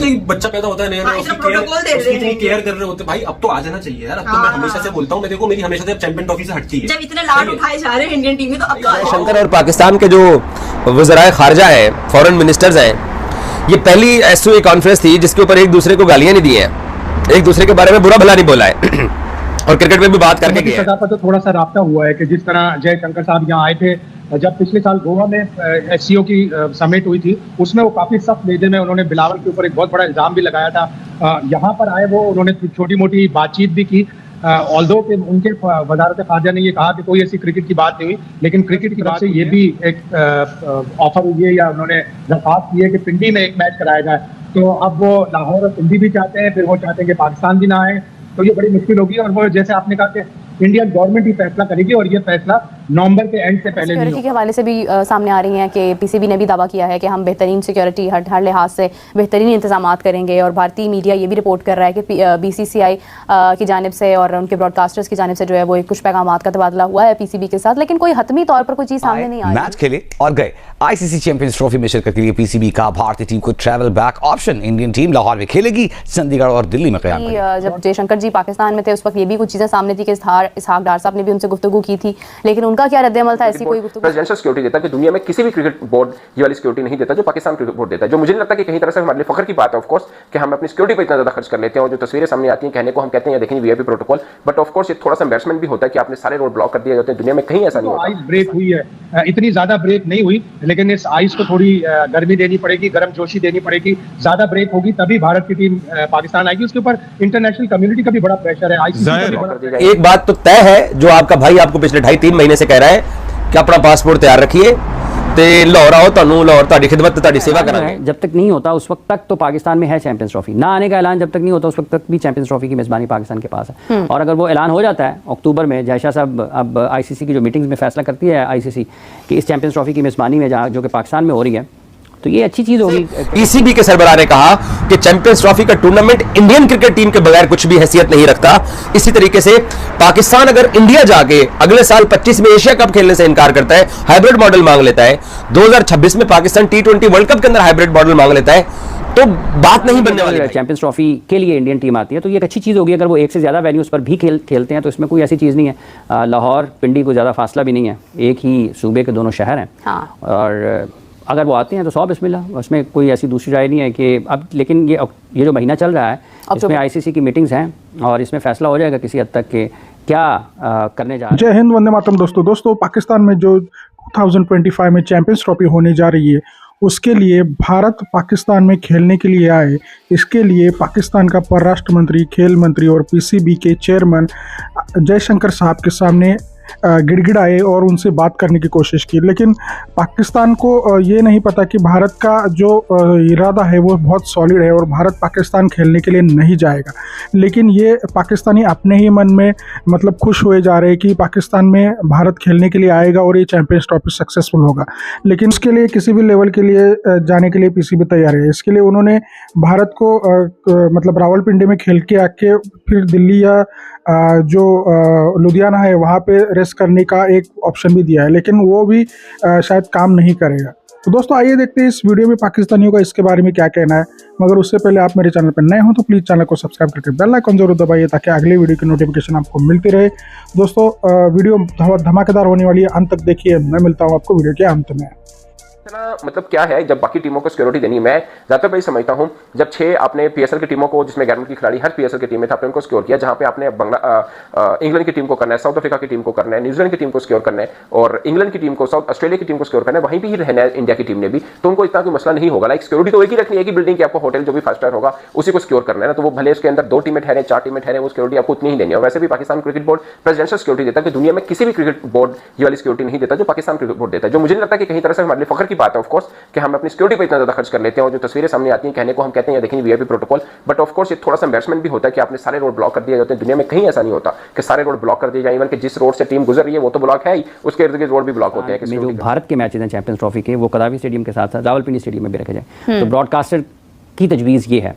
तो एक बच्चा पैदा होता है नया नया, उसकी इतनी केयर कर रहे होते भाई, अब तो आ जाना चाहिए यार। अब तो मैं हमेशा से बोलता हूँ, देखो मेरी हमेशा से चैंपियन ट्रॉफी से हटती है, जब इतने लाड उठाए जा रहे हैं इंडियन टीम में, तो अब शंकर और पाकिस्तान के जो वज़राए खारजा है, फॉरेन मिनिस्टर्स हैं, ये पहली एसओए कॉन्फ्रेंस थी जिसके ऊपर एक दूसरे को गालियां नहीं दी हैं, एक दूसरे के बारे में बुरा भला नहीं बोला है और क्रिकेट में भी बात करके गए हैं। तो थोड़ा सा राब्ता हुआ है कि जिस तरह जयशंकर साहब यहाँ आए थे, जब पिछले साल गोवा में एससीओ की समिट हुई थी, उसमें वो काफी सख्त लहजे में उन्होंने बिलावल के ऊपर एक बहुत बड़ा इल्जाम भी लगाया था। यहाँ पर आए वो उन्होंने छोटी मोटी बातचीत भी की, ऑल्दो के उनके वजारत खारजा ने ये कहा कि कोई ऐसी क्रिकेट की बात नहीं हुई, लेकिन क्रिकेट की बात से ये भी एक ऑफर हुई है या उन्होंने दरखास्त की है कि पिंडी में एक मैच कराया जाए। तो अब वो लाहौर और पिंडी भी चाहते हैं, फिर वो चाहते हैं कि पाकिस्तान भी ना आए, तो ये बड़ी मुश्किल होगी। और वो जैसे आपने कहा कि इंडियन गवर्नमेंट ही फैसला करेगी और ये फैसला नवंबर के एंड से पहले नहीं होगा। सिक्योरिटी के हवाले से भी सामने आ रही हैं कि पीसीबी ने भी दावा किया है कि हम बेहतरीन सिक्योरिटी हर लिहाज से बेहतरीन इंतजामात करेंगे, और भारतीय मीडिया ये भी रिपोर्ट कर रहा है कि बीसीसीआई की जानिब से और उनके ब्रॉडकास्टर्स की जानिब से जो है वो कुछ पैगामात का तबादला हुआ है पीसीबी के साथ, लेकिन कोई हतमी तौर पर कोई चीज़ सामने नहीं आई। मैच खेले और गए। आईसीसी चैंपियंस ट्रॉफी में शिरकत के लिए पीसीबी का भारतीय टीम को travel back option. Indian team Lahore में खेलेगी, चंडीगढ़ और दिल्ली में क़याम करेगी। जब जयशंकर जी पाकिस्तान में थे उस वक्त ये भी कुछ चीज़ें सामने थी कि इसहाक डार साहब ने भी उनसे गुफ्तगू की थी, लेकिन उनका क्या रद्द-ए-अमल था? ऐसी कोई गुफ्तगू प्रेसिडेंशियल सिक्योरिटी देता है कि दुनिया में किसी भी क्रिकेट बोर्ड ये वाली सिक्योरिटी नहीं देता जो पाकिस्तान क्रिकेट बोर्ड देता है, जो मुझे नहीं लगता कि कहीं तरह से हमारे लिए फख्र की बात है ऑफ कोर्स कि हम अपनी सिक्योरिटी पर इतना ज्यादा खर्च कर लेते हैं। और जो तस्वीरें सामने आती हैं कहने को हम कहते हैं देखें VIP protocol, but of course ये थोड़ा सा एम्बैरेसमेंट भी होता है कि आपने सारे रोड ब्लॉक कर दिए जाते हैं। दुनिया में कहीं ऐसा नहीं होता। आइस ब्रेक हुई है, इतनी ज्यादा ब्रेक नहीं हुई, लेकिन इस आइस को थोड़ी गर्मी देनी पड़ेगी, गर्म जोशी देनी पड़ेगी। ज्यादा ब्रेक होगी तभी भारत की टीम पाकिस्तान आएगी। उसके ऊपर इंटरनेशनल कम्युनिटी का भी बड़ा प्रेशर है, आईसीसी का भी बड़ा। एक बात तो तय है, जो आपका भाई आपको पिछले 2.5-3 महीने से कह रहा है कि अपना पासपोर्ट तैयार रखिए ते लाहौर आओ, तुहानू लाहौर तुहाडी खिदमत तुहाडी सेवा करांगे। जब तक नहीं होता उस वक्त तक तो पाकिस्तान में है चैंपियंस ट्रॉफी, ना आने का ऐलान जब तक नहीं होता उस वक्त तक भी चैंपियंस ट्रॉफी की मेजबानी पाकिस्तान के पास है। और अगर वो ऐलान हो जाता है अक्टूबर में, जयशाह साहब अब आईसीसी की जो मीटिंग्स में फैसला करती है आईसीसी कि इस चैंपियंस ट्रॉफी की मेजबानी में जो कि पाकिस्तान में हो रही है, तो ये अच्छी चीज होगी। पीसीबी के सरबराह ने कहा कि चैंपियंस ट्रॉफी का टूर्नामेंट इंडियन क्रिकेट टीम के बगैर कुछ भी हैसियत नहीं रखता। इसी तरीके से पाकिस्तान अगर इंडिया जाके अगले साल 25 में एशिया कप खेलने से इनकार करता है, हाइब्रिड मॉडल मांग लेता है, 2026 में पाकिस्तान T20 वर्ल्ड कप के अंदर हाइब्रिड मॉडल मांग लेता है, तो बात नहीं बनने वाली। चैंपियंस ट्रॉफी के लिए इंडियन टीम आती है तो ये एक अच्छी चीज़ होगी। अगर वो एक से ज़्यादा वेन्यूज़ पर भी खेलते हैं तो इसमें कोई ऐसी चीज़ नहीं है। लाहौर पिंडी को ज़्यादा फासला भी नहीं है, एक ही सूबे के दोनों शहर हैं। और अगर वो आते हैं तो 100 बिस्मिल्लाह, उसमें कोई ऐसी दूसरी राय नहीं है कि अब। लेकिन ये जो महीना चल रहा है इसमें आईसीसी की मीटिंग्स हैं और इसमें फैसला हो जाएगा किसी हद तक कि क्या करने जा रहे हैं। जय हिंद, वंदे मातरम। दोस्तों पाकिस्तान में जो 2025 में चैंपियंस ट्रॉफी होने जा रही है, उसके लिए भारत पाकिस्तान में खेलने के लिए आए। इसके लिए पाकिस्तान का परराष्ट्र मंत्री, खेल मंत्री और पीसीबी के चेयरमैन जयशंकर साहब के सामने गिड़गिड़ाए और उनसे बात करने की कोशिश की, लेकिन पाकिस्तान को ये नहीं पता कि भारत का जो इरादा है वो बहुत सॉलिड है और भारत पाकिस्तान खेलने के लिए नहीं जाएगा। लेकिन ये पाकिस्तानी अपने ही मन में मतलब खुश हुए जा रहे हैं कि पाकिस्तान में भारत खेलने के लिए आएगा और ये चैंपियंस ट्रॉफी सक्सेसफुल होगा। लेकिन उसके लिए किसी भी लेवल के लिए जाने के लिए पीसीबी तैयार है। इसके लिए उन्होंने भारत को मतलब रावलपिंडी में खेल के आके फिर दिल्ली या जो लुधियाना है वहाँ पे रेस्ट करने का एक ऑप्शन भी दिया है, लेकिन वो भी शायद काम नहीं करेगा। तो दोस्तों आइए देखते हैं इस वीडियो में पाकिस्तानियों का इसके बारे में क्या कहना है। मगर उससे पहले आप मेरे चैनल पर नए हो तो प्लीज़ चैनल को सब्सक्राइब करके बेल आइकन जरूर दबाइए ताकि अगली वीडियो की नोटिफिकेशन आपको मिलती रहे। दोस्तों वीडियो धमाकेदार होने वाली है, अंत तक देखिए। मैं मिलता हूँ आपको वीडियो के अंत में। मतलब क्या है, जब बाकी टीमों को सिक्योरिटी देनी, मैं ज्यादातर भाई समझता हूं जब 6 आपने पीएसएल की टीमों को, जिसमें 11 की खिलाड़ी हर पीएसएल की टीम में था, आपने उनको सिक्योर किया। जहां पे आपने इंग्लैंड की टीम को करना है, साउथ अफ्रीका की टीम को करना है, न्यूजीलैंड की टीम को सिक्योर करना है और इंग्लैंड की टीम को, साउथ ऑस्ट्रेलिया की टीम को सिक्योर करना है, वहीं भी रहना है इंडिया की टीम ने भी, तो उनको इतना कोई मसला नहीं होगा। लाइक सिक्योरिटी तो एक ही रखनी है कि बिल्डिंग की आपको होटल जो भी 5 स्टार होगा उसी को सिक्योर करना है ना, तो वो भले उसके अंदर 2 टीमें ठहरे, 4 टीमें ठहरे, वो सिक्योरिटी आपको उतनी ही देनी है। वैसे भी Pakistan cricket board presidential security देता है कि दुनिया में किसी भी क्रिकेट बोर्ड ये वाली सिक्योरिटी नहीं देता जो पाकिस्तान क्रिकेट बोर्ड देता है, जो मुझे नहीं लगता कि कहीं तरह से हमारे लिए फख्र की बात है ऑफ कोर्स कि हम अपनी सिक्योरिटी पर इतना ज्यादा खर्च कर लेते हैं। और जो तस्वीरें सामने आती हैं कहने को हम कहते हैं देखें VIP protocol, but of course ये थोड़ा सा एम्बैरेसमेंट भी होता है कि आपने सारे रोड ब्लॉक कर दिए जाते हैं। दुनिया में कहीं ऐसा नहीं होता कि सारे रोड ब्लॉक कर दिए जाए। इवन कि जिस रोड से टीम गुजर रही है वो तो ब्लॉक है ही, उसके इर्द गिर्द रोड भी ब्लॉक होते हैं। जो भारत के मैचेज हैं चैंपियंस ट्रॉफी के, वो कदावी स्टेडियम के साथ साथ रावलपिंडी स्टेडियम में भी रखे जाए। तो ब्रॉडकास्टर की तजवीज़ ये है,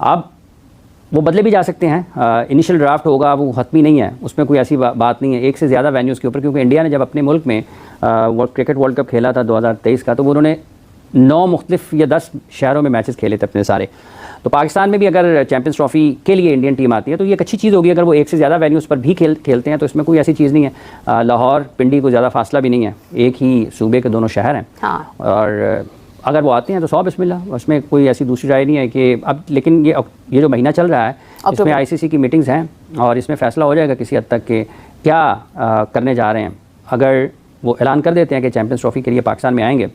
अब वो बदले भी जा सकते हैं। इनिशियल ड्राफ्ट होगा, वो हतमी नहीं है, उसमें कोई ऐसी बात नहीं है एक से ज़्यादा वेन्यूज़ के ऊपर। क्योंकि इंडिया ने जब अपने मुल्क में क्रिकेट वर्ल्ड कप खेला था 2023 का, तो वो उन्होंने 9 मुख्तलिफ या 10 शहरों में मैचेस खेले थे अपने सारे। तो पाकिस्तान में भी अगर चैंपियंस ट्रॉफी के लिए इंडियन टीम आती है तो ये एक अच्छी चीज़ होगी। अगर वो एक से ज़्यादा वेन्यूज़ पर भी खेलते हैं तो इसमें कोई ऐसी चीज़ नहीं है। लाहौर पिंडी को ज़्यादा फासला भी नहीं है, एक ही सूबे के दोनों शहर हैं। हाँ। और अगर वो आते हैं तो 100 बिस्मिल्लाह, उसमें कोई ऐसी दूसरी राय नहीं है कि अब। लेकिन ये जो महीना चल रहा है इसमें ICC की मीटिंग्स हैं और इसमें फ़ैसला हो जाएगा किसी हद तक कि क्या करने जा रहे हैं। अगर वो ऐलान कर देते हैं कि चैंपियंस ट्रॉफी के लिए पाकिस्तान में आएंगे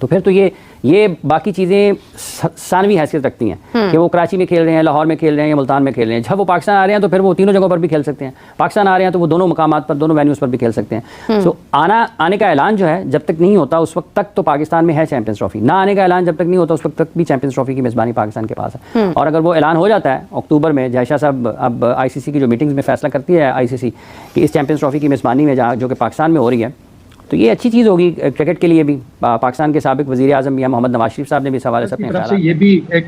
तो फिर तो ये बाकी चीज़ें सानवी हैसियत रखती हैं कि वो कराची में खेल रहे हैं, लाहौर में खेल रहे हैं या मुल्तान में खेल रहे हैं। जब वो पाकिस्तान आ रहे हैं तो फिर वो तीनों जगहों पर भी खेल सकते हैं। पाकिस्तान आ रहे हैं तो वो दोनों मकामात पर, दोनों वेन्यूज़ पर भी खेल सकते हैं। सो आने का ऐलान जो है जब तक नहीं होता उस वक्त तक तो पाकिस्तान में है चैंपियंस ट्रॉफी। ना आने का ऐलान जब तक नहीं होता उस वक्त तक भी चैंपियंस ट्रॉफी की मेज़बानी पाकिस्तान के पास है। और अगर वो ऐलान हो जाता है अक्टूबर में, जयशाह साहब अब ICC की जो मीटिंग्स में फैसला करती है ICC कि इस चैंपियंस ट्रॉफी की मेज़बानी में जो कि पाकिस्तान में हो रही है, तो ये अच्छी चीज़ होगी क्रिकेट के लिए भी। पाकिस्तान के साबिक वज़ीर आज़म भी मोहम्मद नवाज शरीफ साहब ने भी इस हवाले से अपने तरफ से ये भी एक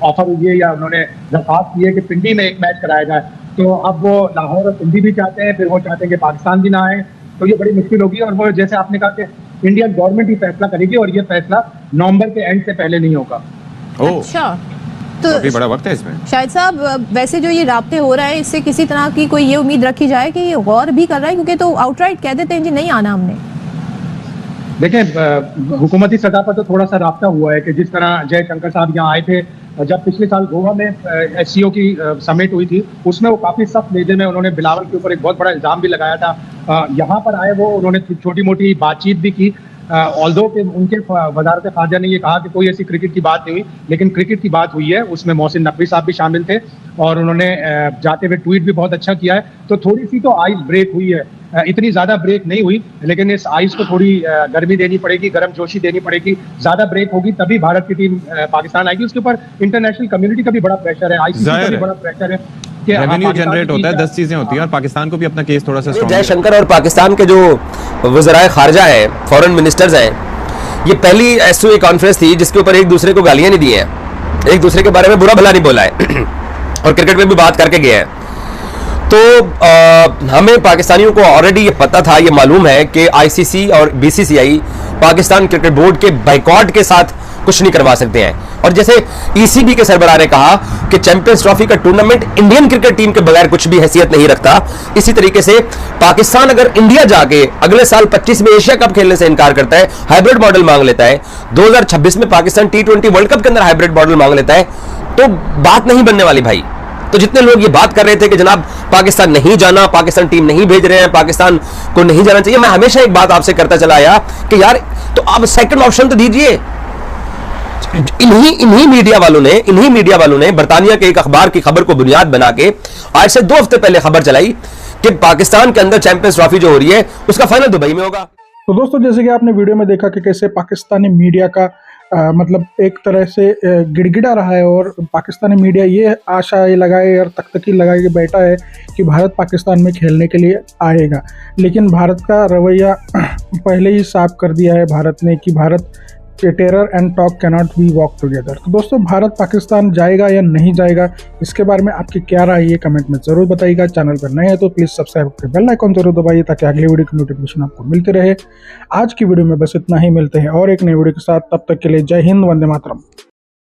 ऑफर हुई है या उन्होंने दरख्वास्त की है कि पिंडी में एक मैच कराया जाए। तो अब वो लाहौर और पिंडी भी चाहते हैं, फिर वो चाहते हैं कि पाकिस्तान भी ना आए, तो ये बड़ी मुश्किल होगी। और वो जैसे आपने कहा कि इंडियन गवर्नमेंट ही फैसला करेगी और ये फैसला नवंबर के एंड से पहले नहीं होगा। अच्छा, तो काफी बड़ा वक्त है इसमें। शाहिद साहब, वैसे जो ये राब्ते हो रहा है इससे किसी तरह की कोई ये उम्मीद रखी जाए कि ये गौर भी कर रहा है, क्योंकि तो आउटराइट कह देते हैं जी नहीं आना हमने। देखें, हुकूमती सतह पर तो थोड़ा सा राब्ता हुआ है कि जिस तरह जयशंकर साहब यहाँ आए थे जब पिछले साल गोवा में SCO की समिट हुई थी, उसमें वो काफ़ी सख्त लहजे में उन्होंने बिलावल के ऊपर एक बहुत बड़ा इल्ज़ाम भी लगाया था। यहाँ पर आए वो उन्होंने छोटी मोटी बातचीत भी की। ऑल्दो कि उनके वज़ारत ख़ारजा ने ये कहा कि कोई ऐसी क्रिकेट की बात नहीं हुई, लेकिन क्रिकेट की बात हुई है। उसमें मोहसिन नकवी साहब भी शामिल थे और उन्होंने जाते हुए ट्वीट भी बहुत अच्छा किया है। तो थोड़ी सी तो आइस ब्रेक हुई है, इतनी ज़्यादा ब्रेक नहीं हुई, लेकिन इस आइस को थोड़ी गर्मी देनी पड़ेगी, गर्म जोशी देनी पड़ेगी। ज़्यादा ब्रेक होगी तभी भारत की टीम पाकिस्तान आएगी। उसके ऊपर इंटरनेशनल कम्युनिटी का भी बड़ा प्रेशर है, ICC का भी बड़ा प्रेशर है। रेवेन्यू जनरेट होता है, 10 चीजें होती हैं और पाकिस्तान को भी अपना केस थोड़ा सा स्ट्रॉन्ग है। जयशंकर और पाकिस्तान के जो वज़राए खारजा है, फॉरेन मिनिस्टर्स हैं, ये पहली SOA कॉन्फ्रेंस थी जिसके ऊपर एक दूसरे को गालियां नहीं दी हैं, एक दूसरे के बारे में बुरा भला नहीं बोला है और क्रिकेट में भी बात करके गए हैं। तो हमें पाकिस्तानियों को ऑलरेडी ये पता था, ये मालूम है कि ICC और BCCI पाकिस्तान क्रिकेट बोर्ड के बाइकॉट के साथ कुछ नहीं करवा सकते हैं। और जैसे ECB के सरबराह ने कहा कि चैंपियंस ट्रॉफी का टूर्नामेंट इंडियन क्रिकेट टीम के बगैर कुछ भी हैसियत नहीं रखता, इसी तरीके से पाकिस्तान अगर इंडिया जाके अगले साल 25 में एशिया कप खेलने से इनकार करता है, हाइब्रिड मॉडल मांग लेता है, 2026 में पाकिस्तान T20 वर्ल्ड कप के अंदर हाइब्रिड मॉडल मांग लेता है, तो बात नहीं बनने वाली भाई। तो जितने लोग ये बात कर रहे थे कि जनाब पाकिस्तान नहीं जाना, पाकिस्तान टीम नहीं भेज रहे हैं, पाकिस्तान को नहीं जाना चाहिए, मैं हमेशा एक बात आपसे करता चला आया कि यार तो आप सेकंड ऑप्शन तो दीजिए। इन्हीं मीडिया वालों ने बरतानिया के एक अखबार की खबर को बुनियाद बना के आज से 2 हफ्ते पहले खबर चलाई कि पाकिस्तान के अंदर चैंपियंस ट्रॉफी जो हो रही है उसका फाइनल दुबई में होगा। तो दोस्तों, जैसे कि आपने वीडियो में देखा कि कैसे पाकिस्तानी मीडिया का मतलब एक तरह से गिड़गिड़ा रहा है और पाकिस्तानी मीडिया ये आशा लगाए और तकतकी लगाए के बैठा है कि भारत पाकिस्तान में खेलने के लिए आएगा, लेकिन भारत का रवैया पहले ही साफ कर दिया है भारत ने कि Bharat terror and talk cannot be walk together. तो दोस्तों, भारत पाकिस्तान जाएगा या नहीं जाएगा, इसके बारे में आपकी क्या राय है, ये कमेंट में जरूर बताइएगा। चैनल पर नए हैं तो प्लीज़ सब्सक्राइब करके बेल आइकॉन जरूर दबाइए ताकि अगली वीडियो की नोटिफिकेशन आपको मिलती रहे। आज की वीडियो में बस इतना ही, मिलते हैं और एक नई वीडियो के साथ, तब तक के लिए जय हिंद, वंदे मातरम।